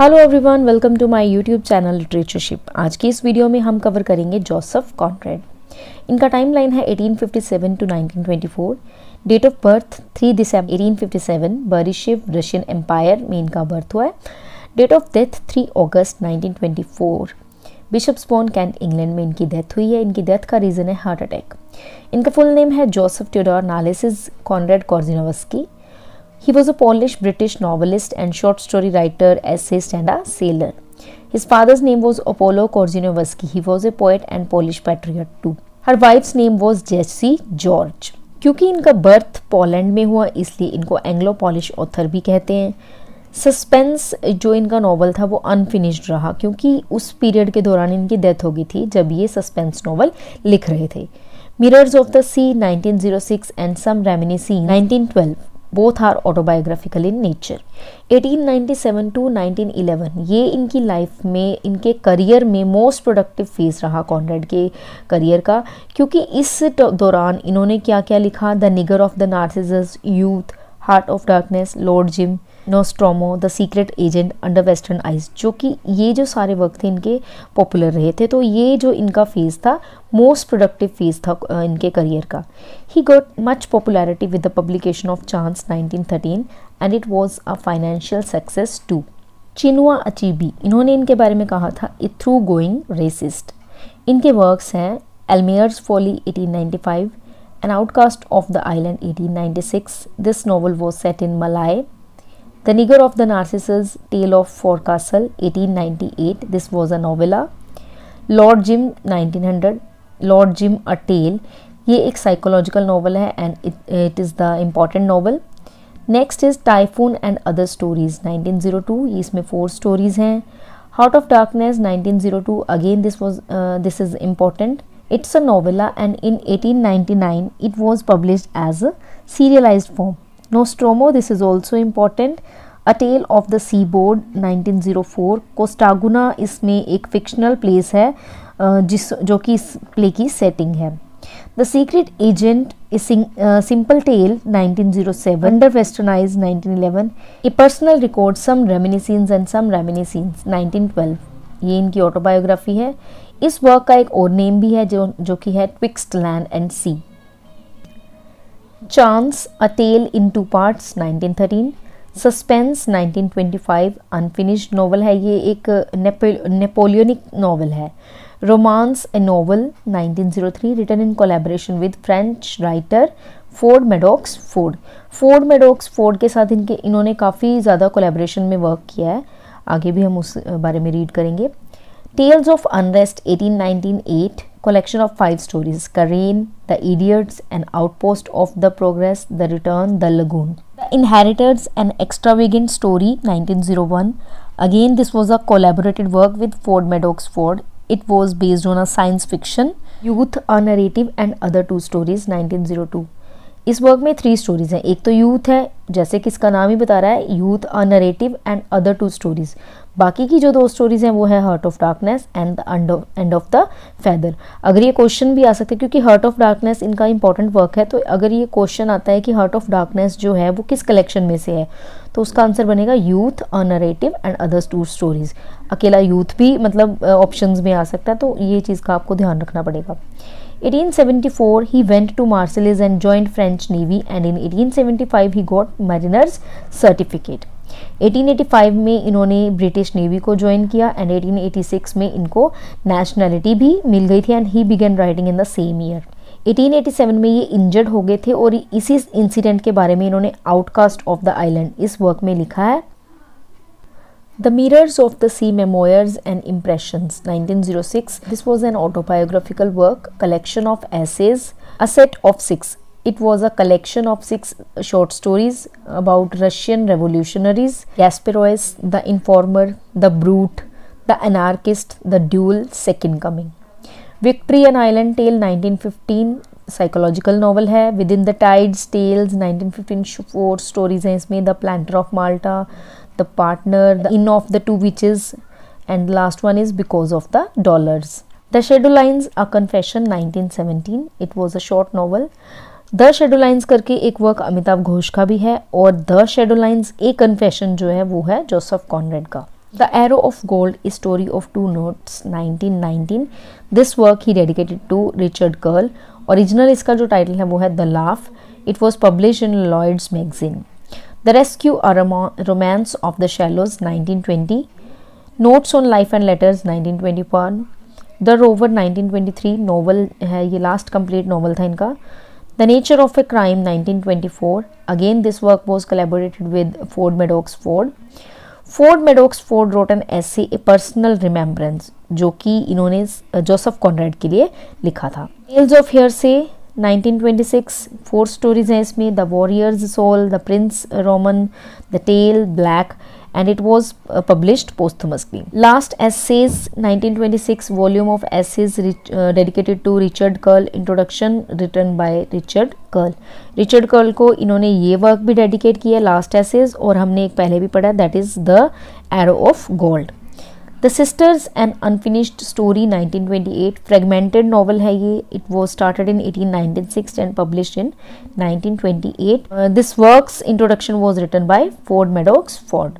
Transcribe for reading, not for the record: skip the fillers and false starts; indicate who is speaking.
Speaker 1: Hello everyone, welcome to my YouTube channel Literatureship. आज की इस वीडियो में हम कवर करेंगे जोसेफ कॉनरेड। इनका टाइमलाइन है 1857 टू 1924। डेट ऑफ बर्थ 3 दिसंबर 1857, बरिशेव रशियन एम्पायर में इनका बर्थ हुआ है। डेट ऑफ डेथ 3 अगस्त 1924। बिशप्सबोर्न कैंट इंग्लैंड में इनकी डेथ हुई है। इनकी डेथ का रीज़न है हार्ट अटैक। इनका फुल नेम है Joseph Teodor Narcis Conrad Korzeniowski. He was a Polish-British novelist and short story writer, essayist and a sailor. His father's name was Apollo Korzeniowski. He was a poet and Polish patriot too. Her wife's name was Jessie George. क्योंकि इनका birth Poland में हुआ इसलिए इनको Anglo polish author भी कहते हैं। Suspense जो इनका नॉवल था वो अनफिनिश्ड रहा क्योंकि उस पीरियड के दौरान इनकी डेथ हो गई थी जब ये सस्पेंस नॉवल लिख रहे थे। Mirrors of the sea 1906 and some reminiscences 1912 both are autobiographical in nature. 1897 to 1911 ये इनकी लाइफ में, इनके करियर में मोस्ट प्रोडक्टिव फेज रहा कॉनरेड के करियर का, क्योंकि इस दौरान इन्होंने क्या क्या लिखा। The nigger of the Narcissus, youth, heart of darkness, lord Jim, Nostromo, the secret agent, under western eyes, जो कि ये जो सारे वर्क थे इनके पॉपुलर रहे थे। तो ये जो इनका फेज था मोस्ट प्रोडक्टिव फेज था इनके करियर का। He got much popularity with the publication of chance 1913 and it was a financial success too. Chinua Achebe, इन्होंने इनके बारे में कहा था ए थ्रू गोइंग रेसिस्ट। इनके वर्क्स हैं Almayer's Folly 1895, An Outcast of the Island 1896. This novel was set in Malay. The Nigger of the Narcissus, Tale of Forecastle 1898. This was a novella. Lord Jim 1900. Lord Jim A Tale. ये एक psychological novel है and it is the important novel. Next is Typhoon and Other Stories 1902. इसमें 4 stories हैं. Heart of Darkness 1902. Again this is important. It's a novella and in 1899 it was published as a serialized form. Nostromo, this is also important. A Tale of the Seaboard 1904. कोस्टागुना इसमें एक fictional place है जो कि इस play की setting है। The Secret Agent is Simple Tale 1907. Under Western Eyes 1911. A Personal Record, Some Reminiscences and Some Reminiscences 1912. ये इनकी ऑटोबायोग्राफी है। इस वर्क का एक और नेम भी है जो कि है twixt land and sea. Chance a tale in 2 parts 1913। Suspense 1925 unfinished novel है, ये एक नेपोलियनिक नॉवल है। Romance a novel 1903 written in collaboration with French writer Ford Madox Ford. Ford Madox Ford के साथ इन्होंने काफ़ी ज़्यादा कोलैबोरेशन में वर्क किया है, आगे भी हम उस बारे में रीड करेंगे। Tales of Unrest 1898, collection of 5 stories. Karen, The Idiots, An Outpost of the Progress, The Return, The Lagoon. The Inheritors, An Extravagant Story 1901. Again this was a collaborated work with Ford Madox Ford. It was based on a science fiction. Youth, A Narrative and Other 2 stories 1902. इस work में 3 stories हैं। एक तो youth है, जैसे कि इसका नाम ही बता रहा है, youth, a narrative and other 2 stories. बाकी की जो 2 स्टोरीज हैं वो है heart of darkness and the end of the feather. अगर ये क्वेश्चन भी आ सकता है क्योंकि हार्ट ऑफ डार्कनेस इनका इंपॉर्टेंट वर्क है, तो अगर ये क्वेश्चन आता है कि हार्ट ऑफ डार्कनेस जो है वो किस कलेक्शन में से है, तो उसका आंसर बनेगा youth, a narrative and others 2 stories. अकेला यूथ भी मतलब ऑप्शंस में आ सकता है, तो ये चीज़ का आपको ध्यान रखना पड़ेगा। 1874 he went to Marseilles and joined French Navy and in 1875 he got mariner's certificate. 1885 में इन्होंने ब्रिटिश नेवी को ज्वाइन किया एंड 1886 में इनको नेशनैलिटी भी मिल गई थी and he began writing in the same year. 1887 में ये इंजर्ड हो गए थे और इसी इंसिडेंट के बारे में इन्होंने आउटकास्ट ऑफ द आइलैंड इस वर्क में लिखा है। The Mirrors of the Sea Memoirs and Impressions 1906. This was an autobiographical work, collection of essays, a set of 6. It was a collection of 6 short stories about Russian revolutionaries, Gasperois, The Informer, The Brute, The Anarchist, The Duel, Second Coming. Victory and Island Tale 1915 psychological novel है। Within the tides tales 1915 4 stories हैं इसमें। The planter of Malta, the partner, the inn of the 2 witches and last one is because of the dollars. The shadow lines a confession 1917, it was a short novel. The shadow lines करके एक work Amitabh Ghosh का भी है और the shadow lines a confession जो है वो है जोसेफ कॉनरेड का। The Arrow of Gold, A Story of Two Notes, 1919. This work he dedicated to Richard Curl. Original इसका जो टाइटल है वो है The Laugh. It was published in Lloyd's Magazine. The Rescue, A Romance of the Shallows, 1920. Notes on Life and Letters, 1921. The Rover, 1923. Novel है ये, last complete novel था इनका. The Nature of a Crime, 1924. Again this work was collaborated with Ford Madox Ford. Ford Madox Ford wrote an essay, A Personal Remembrance, जो कि इन्होंने Joseph Conrad के लिए लिखा था. Tales of Hearsay, 1926. 4 स्टोरीज हैं इसमें. The warrior's soul, the prince Roman, the tale, black, and it was published posthumously. Last Essays, 1926, volume of essays dedicated to Richard Curl, introduction written by Richard Curl. Richard Curl को इन्होंने ये work भी dedicate किया, last essays, और हमने एक पहले भी पढ़ा, that is the arrow of gold. The sisters and unfinished story, 1928, fragmented novel है ये. It was started in 1896 and published in 1928. This work's introduction was written by Ford Madox Ford.